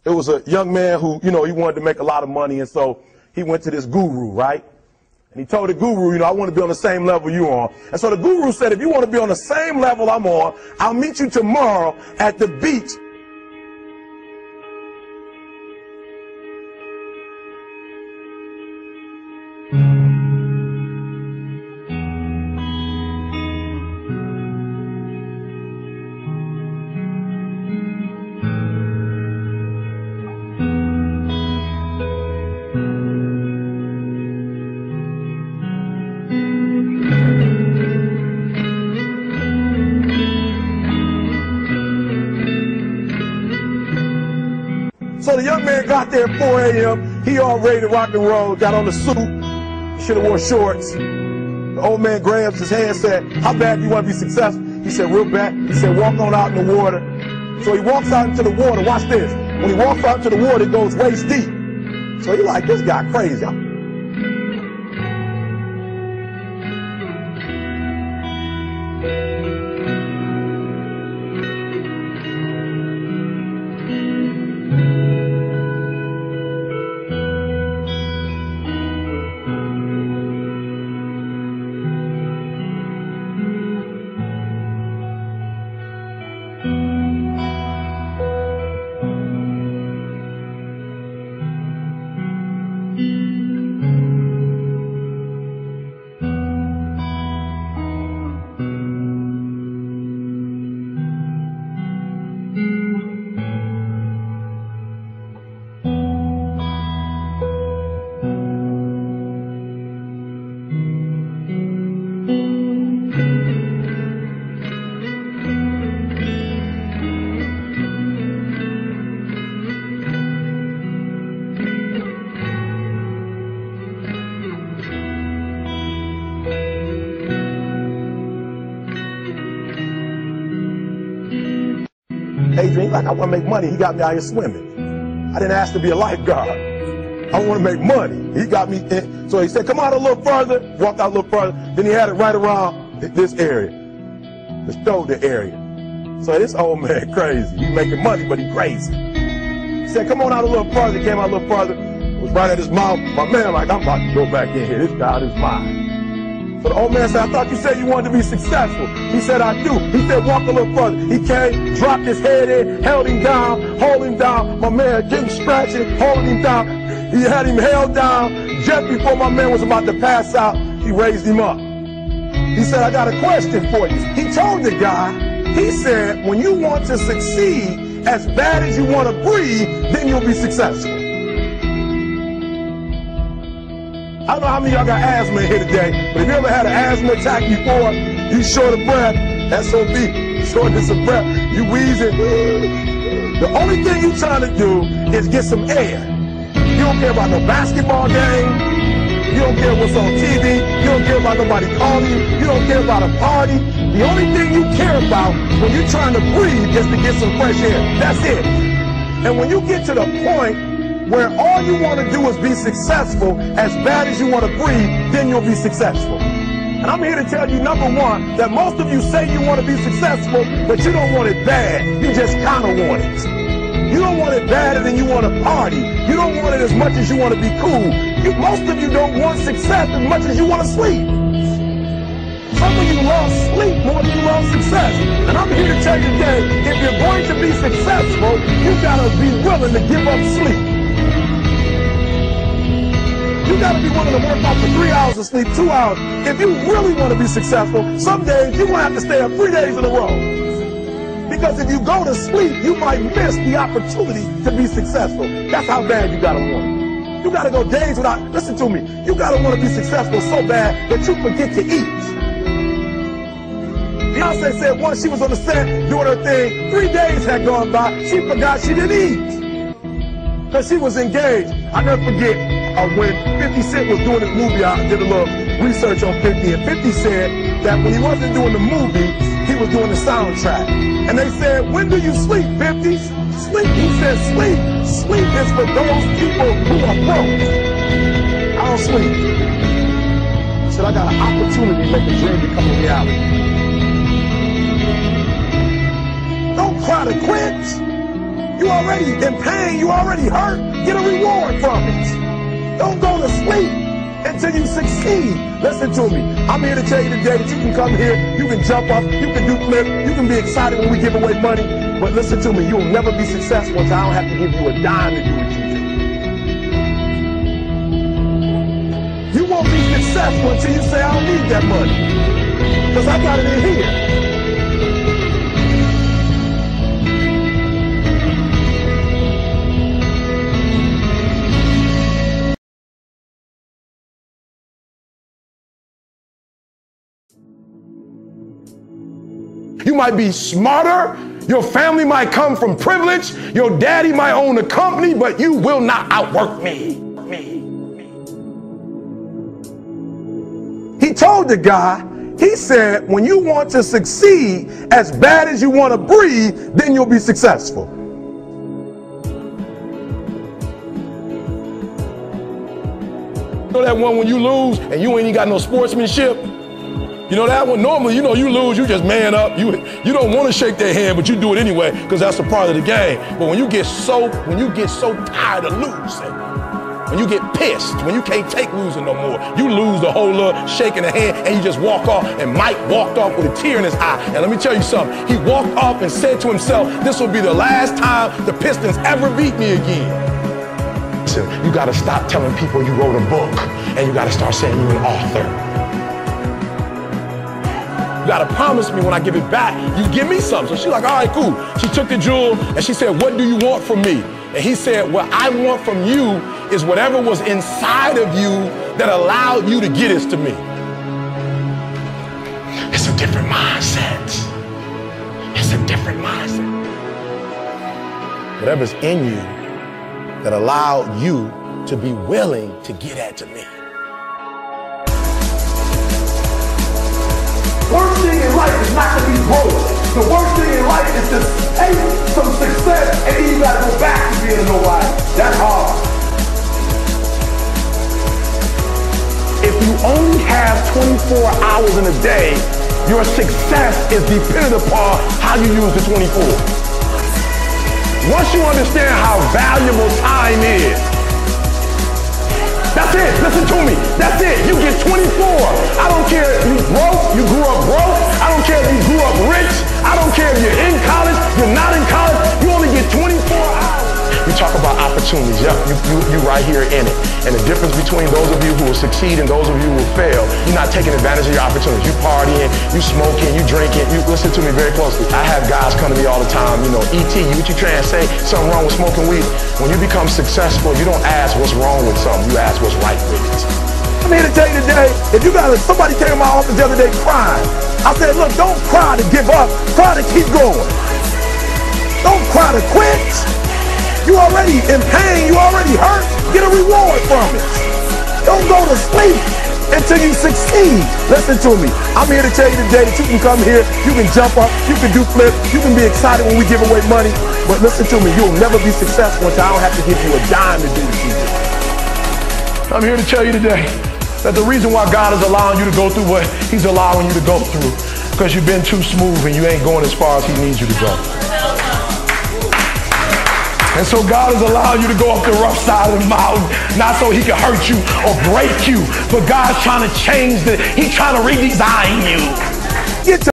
it was a young man who, he wanted to make a lot of money, and so he went to this guru, right? And he told the guru, I want to be on the same level you're on. And so the guru said, if you want to be on the same level I'm on, I'll meet you tomorrow at the beach. So the young man got there at 4 a.m. He all ready to rock and roll, got on the suit, should have wore shorts. The old man grabs his hand and said, how bad do you want to be successful? He said, real bad. He said, walk on out in the water. So he walks out into the water. Watch this. When he walks out into the water, it goes waist deep. So you're like, this guy crazy. Adrian, like, I want to make money. He got me out here swimming. I didn't ask to be a lifeguard. I want to make money. He got me in. So he said, come out a little further. Walked out a little further. Then he had it right around this area, the shoulder area. So this old man crazy. He making money, but he crazy. He said, come on out a little further. He came out a little further. It was right at his mouth. My man like, I'm about to go back in here. This God is mine. So the old man said, I thought you said you wanted to be successful. He said, I do. He said, walk a little further. He came, dropped his head in, held him down, hold him down. My man kept scratching, holding him down. He had him held down. Just before my man was about to pass out, he raised him up. He said, I got a question for you. He told the guy, he said, when you want to succeed as bad as you want to breathe, then you'll be successful. I don't know how many of y'all got asthma in here today, but if you ever had an asthma attack before, you short of breath, SOB, shortness of breath, you wheezing. The only thing you're trying to do is get some air. You don't care about no basketball game. You don't care what's on TV. You don't care about nobody calling you. You don't care about a party. The only thing you care about when you're trying to breathe is to get some fresh air. That's it. And when you get to the point where all you want to do is be successful as bad as you want to breathe, then you'll be successful. And I'm here to tell you, number one, that most of you say you want to be successful, but you don't want it bad. You just kind of want it. You don't want it badder than you want to party. You don't want it as much as you want to be cool. Most of you don't want success as much as you want to sleep. Some of you love sleep more than you love success. And I'm here to tell you today, if you're going to be successful, you got to be willing to give up sleep. You got to be willing to work out for 3 hours of sleep, 2 hours. If you really want to be successful, some days you're going to have to stay up 3 days in a row. Because if you go to sleep, you might miss the opportunity to be successful. That's how bad you got to want it. You got to go days without, listen to me, you got to want to be successful so bad that you forget to eat. Beyonce said once she was on the set doing her thing, 3 days had gone by, she forgot she didn't eat. Because she was engaged. I never forget when 50 Cent was doing his movie, I did a little research on 50, and 50 said that when he wasn't doing the movie, he was doing the soundtrack. And they said, when do you sleep, 50? Sleep. He said, sleep. Sleep is for those people who are broke. I don't sleep. He said, I got an opportunity to make a dream become a reality. Don't try to quit. You already in pain, you already hurt. Get a reward from it. Don't go to sleep until you succeed. Listen to me. I'm here to tell you today that you can come here, you can jump up, you can do flip, you can be excited when we give away money. But listen to me, you'll never be successful until I don't have to give you a dime to do what you do. You won't be successful until you say, I don't need that money, because I got it in here. You might be smarter, your family might come from privilege, your daddy might own a company, but you will not outwork me. He told the guy, he said, when you want to succeed as bad as you want to breathe, then you'll be successful. You know that one when you lose and you ain't even got no sportsmanship? You know that one? Normally, you know, you lose, you just man up. You don't want to shake their hand, but you do it anyway because that's a part of the game. But when you get so tired of losing, when you get pissed, when you can't take losing no more, you lose the whole little shaking the hand and you just walk off. And Mike walked off with a tear in his eye. And let me tell you something. He walked off and said to himself, this will be the last time the Pistons ever beat me again. So you got to stop telling people you wrote a book and you got to start saying you're an author. You gotta promise me when I give it back, you give me something. So she's like, all right, cool. She took the jewel and she said, what do you want from me? And he said, what I want from you is whatever was inside of you that allowed you to get this to me. It's a different mindset. It's a different mindset. Whatever's in you that allowed you to be willing to get at to me. The worst thing in life is not to be broke. The worst thing in life is to take some success and then you gotta go back to being a nobody. That's hard. If you only have 24 hours in a day, your success is dependent upon how you use the 24. Once you understand how valuable time is, that's it. Listen to me. That's it. You get 24. I don't care if you broke, you grew up broke. I don't care if you grew up rich. I don't care if you're in college, you're not in college. You only get 24 hours. We talk about opportunities. Yep, you right here in it. And the difference between those of you who will succeed and those of you who will fail, you're not taking advantage of your opportunities. You partying, you smoking, you drinking. You listen to me very closely. I have guys come to me all the time, you know, E.T., what you trying to say? Something wrong with smoking weed? When you become successful, you don't ask what's wrong with something. You ask what's right with it. I'm here to tell you today, if you got somebody came to my office the other day crying, I said, look, don't cry to give up, cry to keep going. Don't cry to quit. You already in pain, you already hurt, get a reward from it. Don't go to sleep until you succeed. Listen to me, I'm here to tell you today that you can come here, you can jump up, you can do flip, you can be excited when we give away money, but listen to me, you'll never be successful until I don't have to give you a dime to do what you do. I'm here to tell you today that the reason why God is allowing you to go through what He's allowing you to go through, because you've been too smooth and you ain't going as far as He needs you to go. And so God is allowing you to go up the rough side of the mountain, not so He can hurt you or break you, but God's trying to change He's trying to redesign you. Get to